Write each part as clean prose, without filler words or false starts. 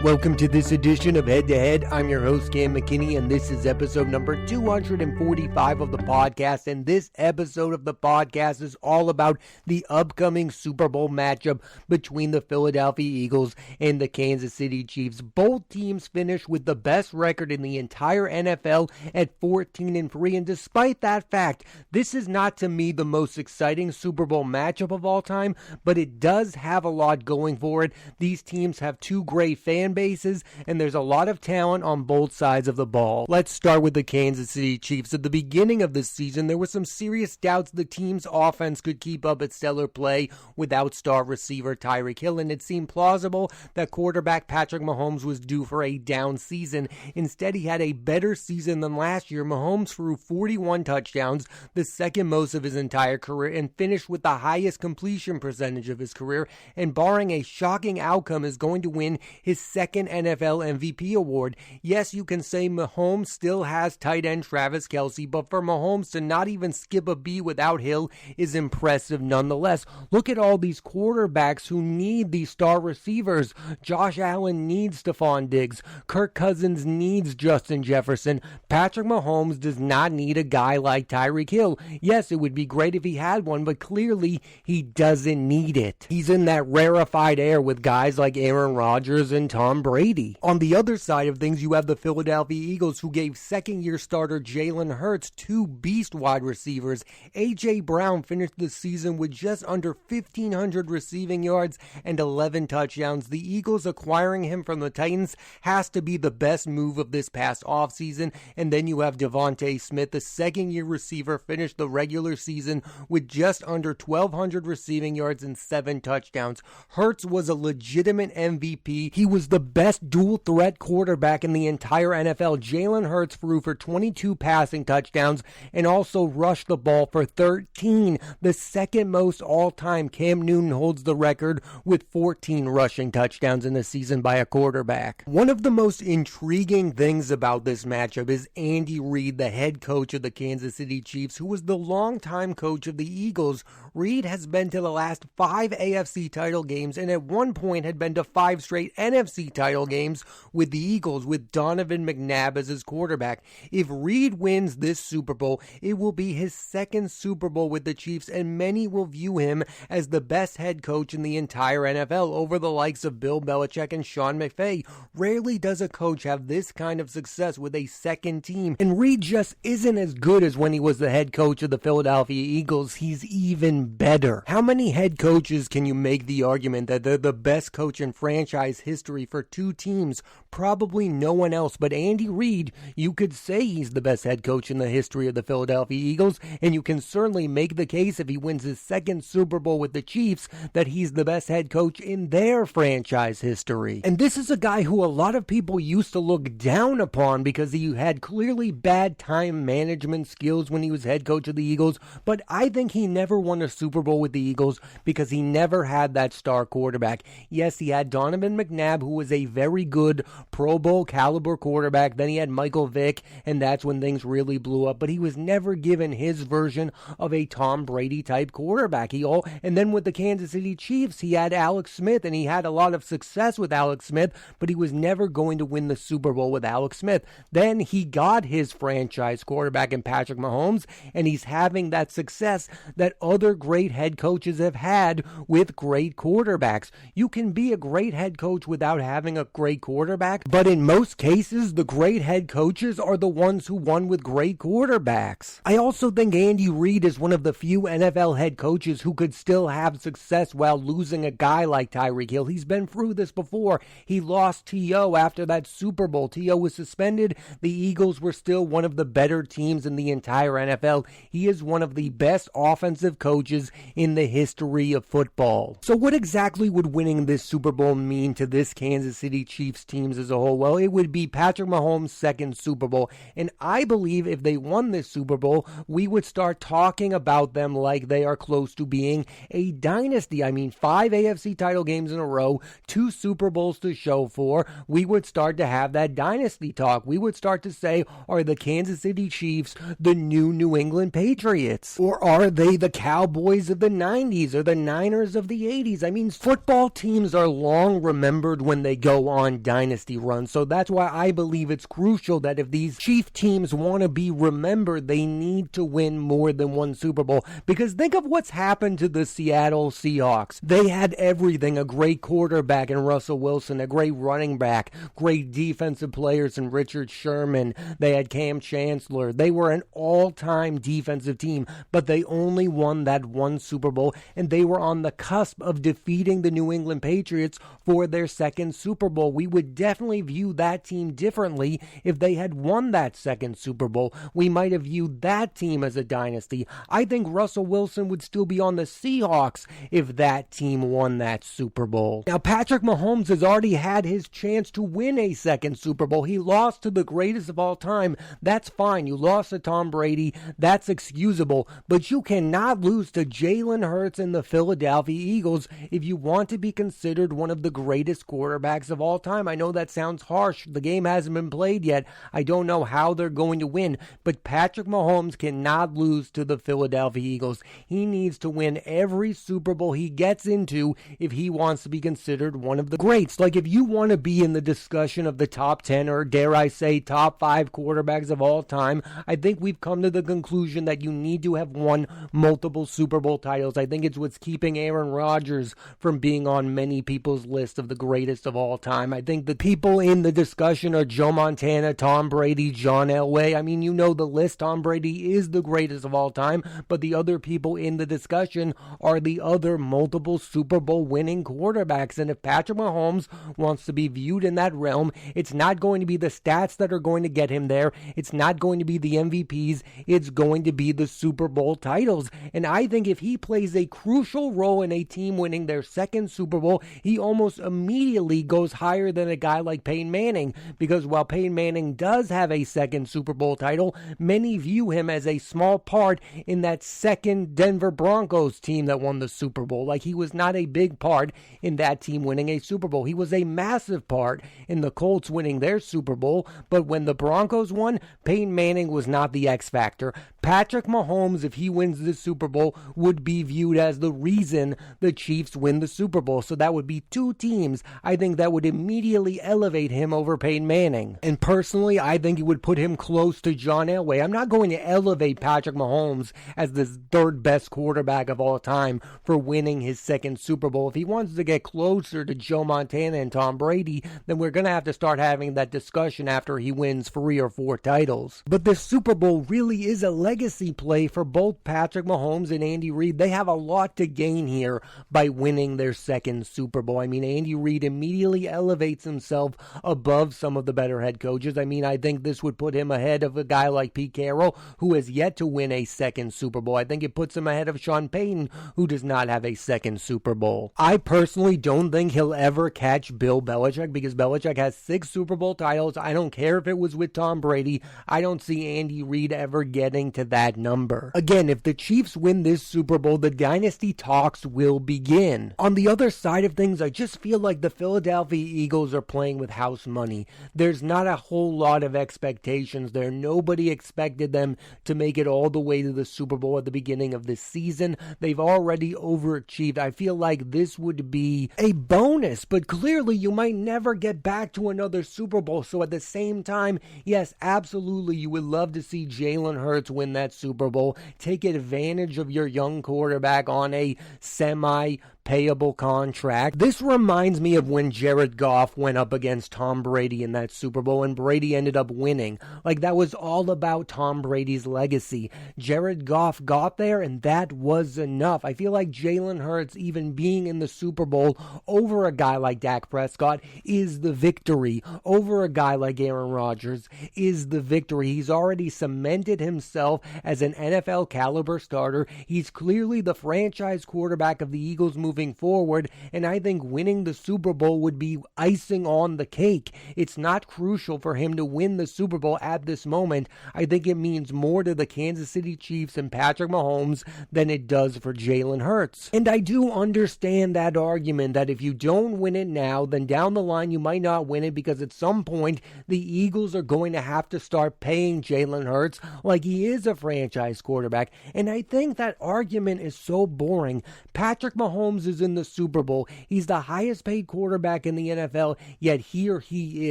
Welcome to this edition of Head to Head. I'm your host, Cam McKinney, and this is episode number 245 of the podcast. And this episode of the podcast is all about the upcoming Super Bowl matchup between the Philadelphia Eagles and the Kansas City Chiefs. Both teams finished with the best record in the entire NFL at 14-3. And despite that fact, this is not to me the most exciting Super Bowl matchup of all time, but it does have a lot going for it. These teams have two great fan bases, and there's a lot of talent on both sides of the ball. Let's start with the Kansas City Chiefs. At the beginning of this season, there were some serious doubts the team's offense could keep up its stellar play without star receiver Tyreek Hill, and it seemed plausible that quarterback Patrick Mahomes was due for a down season. Instead, he had a better season than last year. Mahomes threw 41 touchdowns, the second most of his entire career, and finished with the highest completion percentage of his career, and barring a shocking outcome, is going to win his second NFL MVP award. Yes, you can say Mahomes still has tight end Travis Kelce, but for Mahomes to not even skip a beat without Hill is impressive nonetheless. Look at all these quarterbacks who need these star receivers. Josh Allen needs Stephon Diggs. Kirk Cousins needs Justin Jefferson. Patrick Mahomes does not need a guy like Tyreek Hill. Yes, it would be great if he had one, but clearly he doesn't need it. He's in that rarefied air with guys like Aaron Rodgers and Tom Brady. On the other side of things, you have the Philadelphia Eagles, who gave second-year starter Jalen Hurts two beast wide receivers. A.J. Brown finished the season with just under 1,500 receiving yards and 11 touchdowns. The Eagles acquiring him from the Titans has to be the best move of this past offseason. And then you have Devontae Smith, the second-year receiver, finished the regular season with just under 1,200 receiving yards and 7 touchdowns. Hurts was a legitimate MVP. He was the best dual threat quarterback in the entire NFL. Jalen Hurts threw for 22 passing touchdowns and also rushed the ball for 13, the second most all-time. Cam Newton holds the record with 14 rushing touchdowns in the season by a quarterback. One of the most intriguing things about this matchup is Andy Reid, the head coach of the Kansas City Chiefs, who was the longtime coach of the Eagles. Reid has been to the last 5 AFC title games and at one point had been to 5 straight NFC title games with the Eagles, with Donovan McNabb as his quarterback. If Reid wins this Super Bowl, it will be his second Super Bowl with the Chiefs, and many will view him as the best head coach in the entire NFL over the likes of Bill Belichick and Sean McVay. Rarely does a coach have this kind of success with a second team, and Reid just isn't as good as when he was the head coach of the Philadelphia Eagles. He's even better. How many head coaches can you make the argument that they're the best coach in franchise history for two teams? Probably no one else, but Andy Reid, you could say he's the best head coach in the history of the Philadelphia Eagles, and you can certainly make the case if he wins his second Super Bowl with the Chiefs that he's the best head coach in their franchise history. And this is a guy who a lot of people used to look down upon because he had clearly bad time management skills when he was head coach of the Eagles, but I think he never won a Super Bowl with the Eagles because he never had that star quarterback. Yes, he had Donovan McNabb, who was a very good Pro Bowl caliber quarterback. Then he had Michael Vick, and that's when things really blew up. But he was never given his version of a Tom Brady type quarterback. And then with the Kansas City Chiefs, he had Alex Smith, and he had a lot of success with Alex Smith, but he was never going to win the Super Bowl with Alex Smith. Then he got his franchise quarterback in Patrick Mahomes, and he's having that success that other great head coaches have had with great quarterbacks. You can be a great head coach without having a great quarterback, but in most cases, the great head coaches are the ones who won with great quarterbacks. I also think Andy Reid is one of the few NFL head coaches who could still have success while losing a guy like Tyreek Hill. He's been through this before. He lost T.O. after that Super Bowl. T.O. was suspended. The Eagles were still one of the better teams in the entire NFL. He is one of the best offensive coaches in the history of football. So what exactly would winning this Super Bowl mean to this Kansas City Chiefs teams as a whole? Well, it would be Patrick Mahomes' second Super Bowl. And I believe if they won this Super Bowl, we would start talking about them like they are close to being a dynasty. I mean, 5 AFC title games in a row, 2 Super Bowls to show for. We would start to have that dynasty talk. We would start to say, are the Kansas City Chiefs the new New England Patriots? Or are they the Cowboys of the 90s or the Niners of the 80s? I mean, football teams are long remembered when they they go on dynasty runs. So that's why I believe it's crucial that if these Chief teams want to be remembered, they need to win more than one Super Bowl. Because think of what's happened to the Seattle Seahawks. They had everything, a great quarterback in Russell Wilson, a great running back, great defensive players in Richard Sherman. They had Cam Chancellor. They were an all-time defensive team, but they only won that one Super Bowl, and they were on the cusp of defeating the New England Patriots for their second Super Bowl. We would definitely view that team differently if they had won that second Super Bowl. We might have viewed that team as a dynasty. I think Russell Wilson would still be on the Seahawks if that team won that Super Bowl. Now, Patrick Mahomes has already had his chance to win a second Super Bowl. He lost to the greatest of all time. That's fine. You lost to Tom Brady. That's excusable. But you cannot lose to Jalen Hurts and the Philadelphia Eagles if you want to be considered one of the greatest quarterbacks of all time. I know that sounds harsh. The game hasn't been played yet. I don't know how they're going to win. But Patrick Mahomes cannot lose to the Philadelphia Eagles. He needs to win every Super Bowl he gets into if he wants to be considered one of the greats. Like if you want to be in the discussion of the top 10 or dare I say top 5 quarterbacks of all time, I think we've come to the conclusion that you need to have won multiple Super Bowl titles. I think it's what's keeping Aaron Rodgers from being on many people's list of the greatest of all time. I think the people in the discussion are Joe Montana, Tom Brady, John Elway. I mean, you know the list. Tom Brady is the greatest of all time, but the other people in the discussion are the other multiple Super Bowl winning quarterbacks. And if Patrick Mahomes wants to be viewed in that realm, it's not going to be the stats that are going to get him there. It's not going to be the MVPs. It's going to be the Super Bowl titles. And I think if he plays a crucial role in a team winning their second Super Bowl, he almost immediately goes higher than a guy like Peyton Manning. Because while Peyton Manning does have a second Super Bowl title, many view him as a small part in that second Denver Broncos team that won the Super Bowl. Like he was not a big part in that team winning a Super Bowl. He was a massive part in the Colts winning their Super Bowl, but when the Broncos won, Peyton Manning was not the X factor. Patrick Mahomes, if he wins the Super Bowl, would be viewed as the reason the Chiefs win the Super Bowl. So that would be two teams, I think, that would immediately elevate him over Peyton Manning. And personally, I think it would put him close to John Elway. I'm not going to elevate Patrick Mahomes as the third best quarterback of all time for winning his second Super Bowl. If he wants to get closer to Joe Montana and Tom Brady, then we're going to have to start having that discussion after he wins 3 or 4 titles. But this Super Bowl really is a legacy play for both Patrick Mahomes and Andy Reid. They have a lot to gain here by winning their second Super Bowl. I mean, Andy Reid immediately elevates himself above some of the better head coaches. I mean, I think this would put him ahead of a guy like Pete Carroll, who has yet to win a second Super Bowl. I think it puts him ahead of Sean Payton, who does not have a second Super Bowl. I personally don't think he'll ever catch Bill Belichick because Belichick has 6 Super Bowl titles. I don't care if it was with Tom Brady. I don't see Andy Reid ever getting to that number. Again, if the Chiefs win this Super Bowl, the dynasty talks will begin. On the other side of things, I just feel like the Philadelphia Eagles are playing with house money. There's not a whole lot of expectations there. Nobody expected them to make it all the way to the Super Bowl at the beginning of this season. They've already overachieved. I feel like this would be a bonus, but clearly you might never get back to another Super Bowl. So at the same time, yes, absolutely, you would love to see Jalen Hurts win that Super Bowl. Take advantage of your young quarterback on a semi-payable contract. This reminds me of when Jared Goff went up against Tom Brady in that Super Bowl and Brady ended up winning. Like, that was all about Tom Brady's legacy. Jared Goff got there and that was enough. I feel like Jalen Hurts even being in the Super Bowl over a guy like Dak Prescott is the victory. Over a guy like Aaron Rodgers is the victory. He's already cemented himself as an NFL caliber starter. He's clearly the franchise quarterback of the Eagles moving forward, and I think winning the Super Bowl would be icing on the cake. It's not crucial for him to win the Super Bowl at this moment. I think it means more to the Kansas City Chiefs and Patrick Mahomes than it does for Jalen Hurts. And I do understand that argument that if you don't win it now, then down the line you might not win it because at some point the Eagles are going to have to start paying Jalen Hurts like he is a franchise quarterback. And I think that argument is so boring. Patrick Mahomes Mahomes is in the Super Bowl. He's the highest paid quarterback in the NFL, yet here he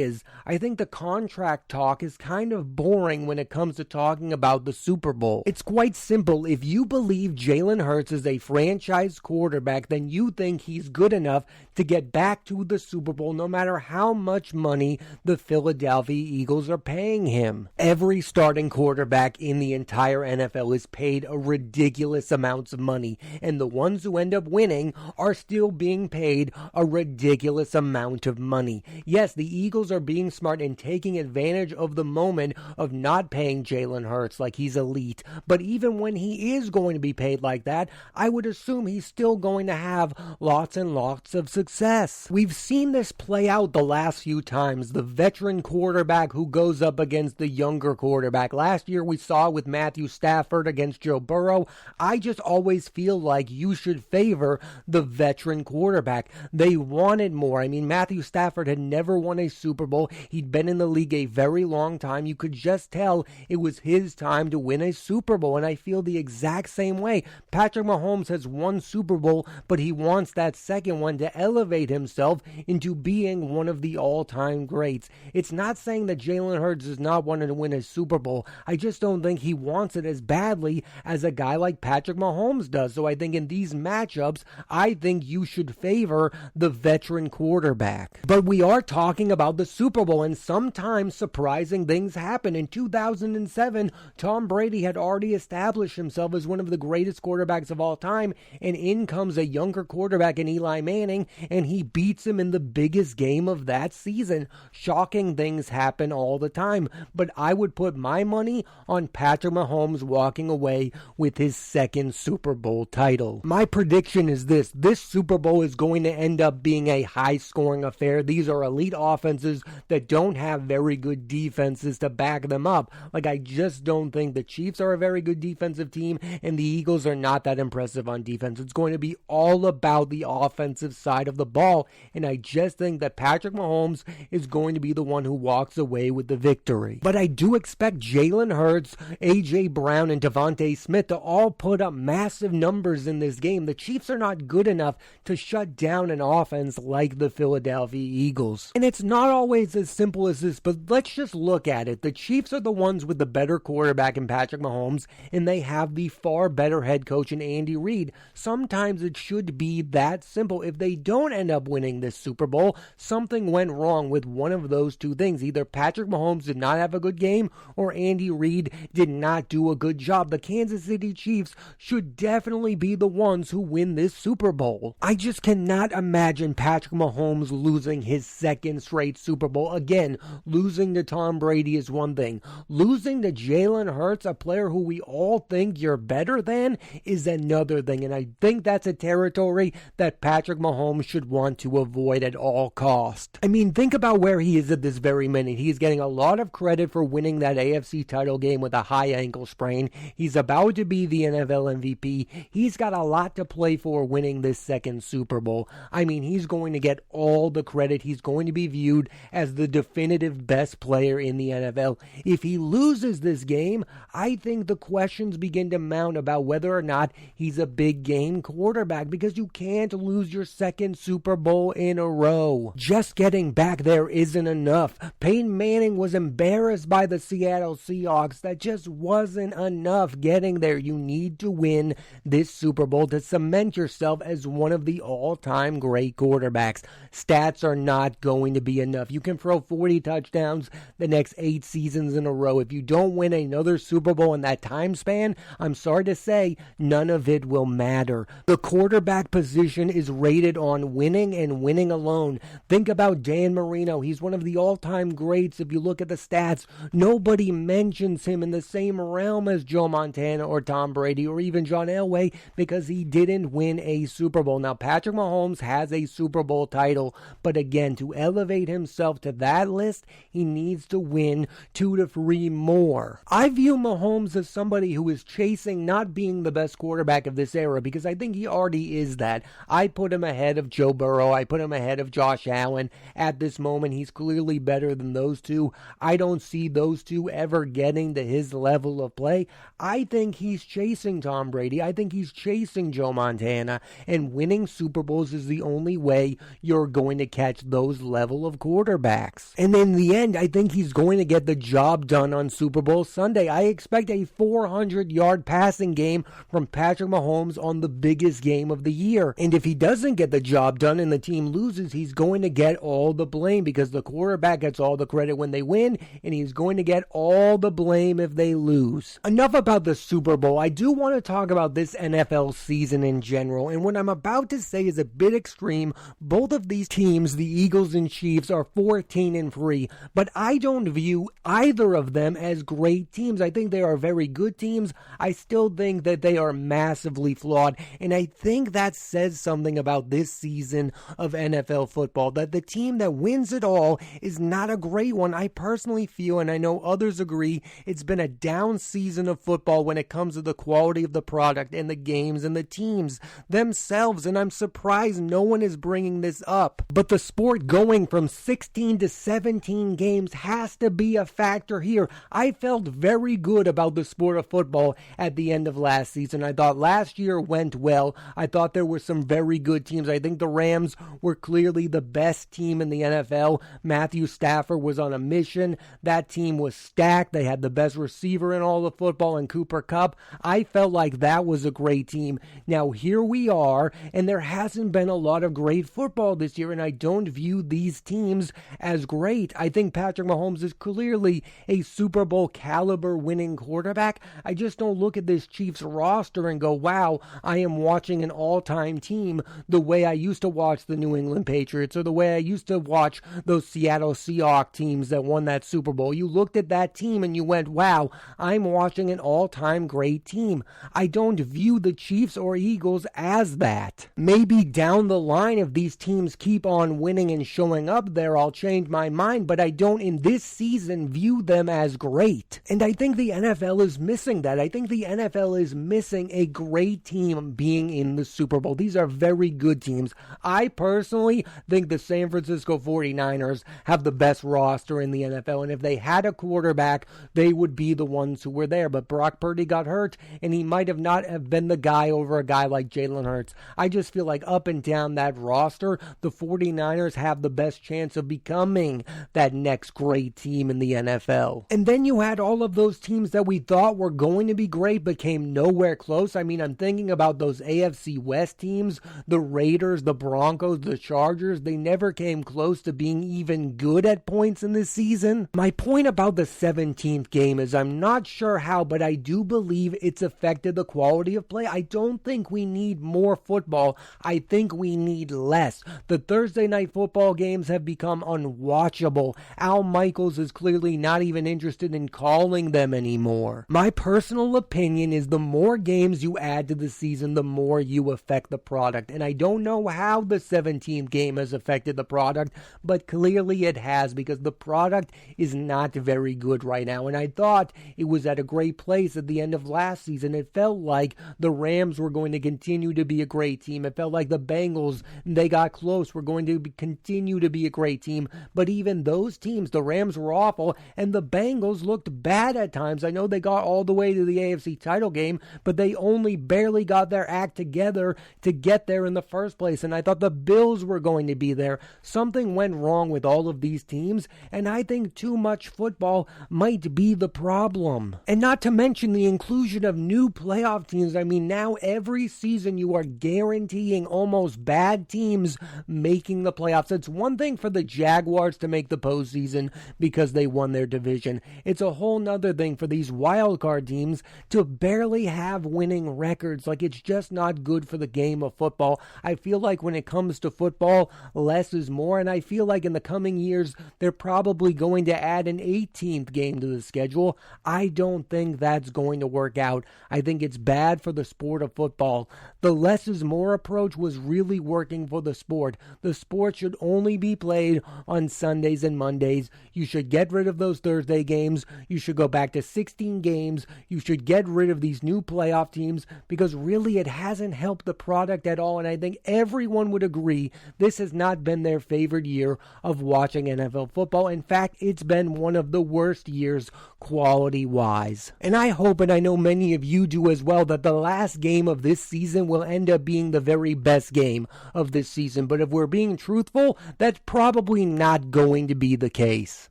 is. I think the contract talk is kind of boring when it comes to talking about the Super Bowl. It's quite simple. If you believe Jalen Hurts is a franchise quarterback, then you think he's good enough to get back to the Super Bowl no matter how much money the Philadelphia Eagles are paying him. Every starting quarterback in the entire NFL is paid a ridiculous amounts of money, and the ones who end up winning are still being paid a ridiculous amount of money. Yes, the Eagles are being smart and taking advantage of the moment of not paying Jalen Hurts like he's elite, but even when he is going to be paid like that, I would assume he's still going to have lots and lots of success. We've seen this play out the last few times, the veteran quarterback who goes up against the younger quarterback. Last year we saw with Matthew Stafford against Joe Burrow. I just always feel like you should favor the veteran quarterback. They wanted more. I mean, Matthew Stafford had never won a Super Bowl. He'd been in the league a very long time. You could just tell it was his time to win a Super Bowl, and I feel the exact same way. Patrick Mahomes has won Super Bowl, but he wants that second one to elevate himself into being one of the all-time greats. It's not saying that Jalen Hurts does not want to win a Super Bowl. I just don't think he wants it as badly as a guy like Patrick Mahomes does. So I think in these matchups, I think you should favor the veteran quarterback. But we are talking about the Super Bowl, and sometimes surprising things happen. In 2007, Tom Brady had already established himself as one of the greatest quarterbacks of all time, and in comes a younger quarterback in Eli Manning, and he beats him in the biggest game of that season. Shocking things happen all the time, but I would put my money on Patrick Mahomes walking away with his second Super Bowl title. My prediction is this Super Bowl is going to end up being a high-scoring affair. These are elite offenses that don't have very good defenses to back them up. Like, I just don't think the Chiefs are a very good defensive team, and the Eagles are not that impressive on defense. It's going to be all about the offensive side of the ball, and I just think that Patrick Mahomes is going to be the one who walks away with the victory. But I do expect Jalen Hurts, A.J. Brown, and Devontae Smith to all put up massive numbers in this game. The Chiefs are not good enough to shut down an offense like the Philadelphia Eagles. And it's not always as simple as this, but let's just look at it. The Chiefs are the ones with the better quarterback in Patrick Mahomes, and they have the far better head coach in Andy Reid. Sometimes it should be that simple. If they don't end up winning this Super Bowl, something went wrong with one of those two things. Either Patrick Mahomes did not have a good game, or Andy Reid did not do a good job. The Kansas City Chiefs should definitely be the ones who win this Super Bowl. I just cannot imagine Patrick Mahomes losing his second straight Super Bowl. Again, losing to Tom Brady is one thing. Losing to Jalen Hurts, a player who we all think you're better than, is another thing. And I think that's a territory that Patrick Mahomes should want to avoid at all costs. I mean, think about where he is at this very minute. He's getting a lot of credit for winning that AFC title game with a high ankle sprain. He's about to be the NFL MVP. He's got a lot to play for winning this second Super Bowl. I mean, he's going to get all the credit. He's going to be viewed as the definitive best player in the NFL. If he loses this game, I think the questions begin to mount about whether or not he's a big game quarterback, because you can't lose your second Super Bowl in a row. Just getting back there isn't enough. Peyton Manning was embarrassed by the Seattle Seahawks. That just wasn't enough. Getting there, you need to win this Super Bowl to cement yourself as one of the all-time great quarterbacks. Stats are not going to be enough. You can throw 40 touchdowns the next 8 seasons in a row. If you don't win another Super Bowl in that time span, I'm sorry to say, none of it will matter. The quarterback position is rated on winning and winning alone. Think about Dan Marino. He's one of the all-time greats. If you look at the stats, nobody mentions him in the same realm as Joe Montana or Tom Brady or even John Elway, because he didn't win a Super Bowl. Now, Patrick Mahomes has a Super Bowl title, but again, to elevate himself to that list, he needs to win 2 to 3 more. I view Mahomes as somebody who is chasing not being the best quarterback of this era, because I think he already is that. I put him ahead of Joe Burrow. I put him ahead of Josh Allen. At this moment, he's clearly better than those two. I don't see those two ever getting to his level of play. I think he's chasing Tom Brady. I think he's chasing Joe Montana. and winning Super Bowls is the only way you're going to catch those level of quarterbacks. And in the end, I think he's going to get the job done on Super Bowl Sunday. I expect a 400-yard passing game from Patrick Mahomes on the biggest game of the year. And if he doesn't get the job done and the team loses, he's going to get all the blame because the quarterback gets all the credit when they win, and he's going to get all the blame if they lose. Enough about the Super Bowl. I do want to talk about this NFL season in general, and what I'm about to say is a bit extreme. Both of these teams, the Eagles and Chiefs, are 14-3, but I don't view either of them as great teams. I think they are very good teams. I still think that they are massively flawed, and I think that says something about this season of NFL football, that the team that wins it all is not a great one. I personally feel, and I know others agree, it's been a down season of football when it comes to the quality of the product and the games and the teams themselves, and I'm surprised no one is bringing this up. But the sport going from 16 to 17 games has to be a factor here. I felt very good about the sport of football at the end of last season. I thought last year went well. I thought there were some very good teams. I think the Rams were clearly the best team in the NFL. Matthew Stafford was on a mission. That team was stacked. They had the best receiver in all of football in Cooper Kupp. I felt like that was a great team. Now here we are, and there hasn't been a lot of great football this year, and I don't view these teams as great. I think Patrick Mahomes is clearly a Super Bowl caliber winning quarterback. I just don't look at this Chiefs roster and go, wow, I am watching an all-time team the way I used to watch the New England Patriots or the way I used to watch those Seattle Seahawks teams that won that Super Bowl. You looked at that team and you went, wow, I'm watching an all-time great team. I don't view the Chiefs or Eagles as that. Maybe down the line, if these teams keep on winning and showing up there, I'll change my mind, but I don't in this season view them as great. And I think the NFL is missing that. I think the NFL is missing a great team being in the Super Bowl. These are very good teams. I personally think the San Francisco 49ers have the best roster in the NFL, and if they had a quarterback, they would be the ones who were there. But Brock Purdy got hurt, and he might have not have been the guy over a guy like Jalen Hurts. I just feel like up and down that roster, the 49ers have the best chance of becoming that next great team in the NFL. And then you had all of those teams that we thought were going to be great but came nowhere close. I mean, I'm thinking about those AFC West teams, the Raiders, the Broncos, the Chargers. They never came close to being even good at points in this season. My point about the 17th game is I'm not sure how, but I do believe it's affected the quality of play. I don't think we need more football. I think we need less. The Thursday night football games have become unwatchable. Al Michaels is clearly not even interested in calling them anymore. My personal opinion is the more games you add to the season, the more you affect the product. And I don't know how the 17th game has affected the product, but clearly it has, because the product is not very good right now. And I thought it was at a great place at the end of last season. It felt like the Rams were going to continue to be a great team. It felt like the Bengals, they got close, were going to continue to be a great team. But even those teams, the Rams were awful, and the Bengals looked bad at times. I know they got all the way to the AFC title game, but they only barely got their act together to get there in the first place. And I thought the Bills were going to be there. Something went wrong with all of these teams, and I think too much football might be the problem. And not to mention the inclusion of new playoff teams. I mean, now every season you are guaranteeing almost bad teams making the playoffs. It's one thing for the Jaguars to make the postseason because they won their division. It's a whole nother thing for these wildcard teams to barely have winning records. Like, it's just not good for the game of football. I feel like when it comes to football, less is more, and I feel like in the coming years, they're probably going to add an 18th game to the schedule. I don't think that's going to work out. I think it's bad for the sport of football. The less is more approach was really working for the sport. The sport should only be played on Sundays and Mondays. You should get rid of those Thursday games. You should go back to 16 games. You should get rid of these new playoff teams, because really it hasn't helped the product at all. And I think everyone would agree this has not been their favorite year of watching NFL football. In fact, it's been one of the worst years quality-wise. And I hope, and I know many of you do as well, that the last game of this season will end end up being the very best game of this season. But if we're being truthful, that's probably not going to be the case.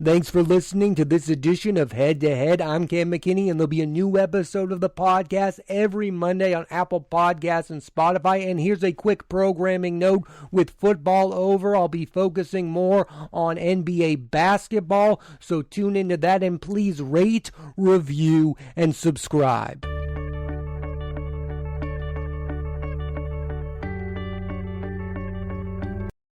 Thanks for listening to this edition of Head to Head. I'm Cam McKinney, and there'll be a new episode of the podcast every Monday on Apple Podcasts and Spotify. And here's a quick programming note. With football over, I'll be focusing more on NBA basketball, so tune into that, and please rate, review, and subscribe.